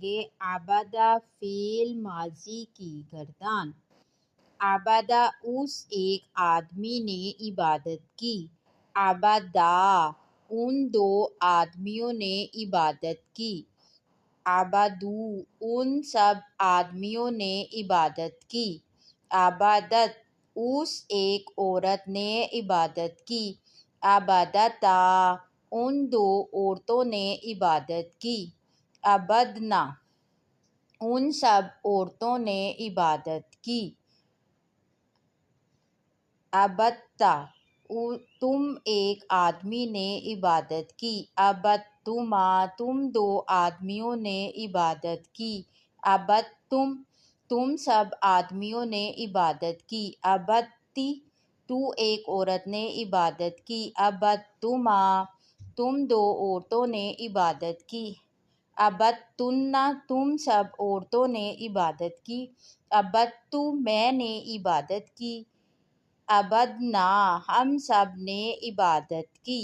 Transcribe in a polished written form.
گے عبدہ فعل ماضی کی گردان۔ عبدہ اس ایک آدمی نے عبادت کی۔ عبدہ ان دو آدمیوں نے عبادت کی۔ عبدو ان سب آدمیوں نے عبادت کی۔ عبدت اس ایک عورت نے عبادت کی۔ عبدتا ان دو عورتوں نے عبادت کی۔ عبدنا ان سب عورتوں نے عبادت کی۔ عبدتا تم ایک آدمی نے عبادت کی۔ عبدتما تم دو آدمیوں نے عبادت کی۔ عبدتم تم سب آدمیوں نے عبادت کی۔ عبدتی تو ایک عورت نے عبادت کی۔ عبدتما تم دو عورتوں نے عبادت کی۔ عبدتن تم سب عورتوں نے عبادت کی۔ عبدت میں نے عبادت کی۔ عبدنا ہم سب نے عبادت کی۔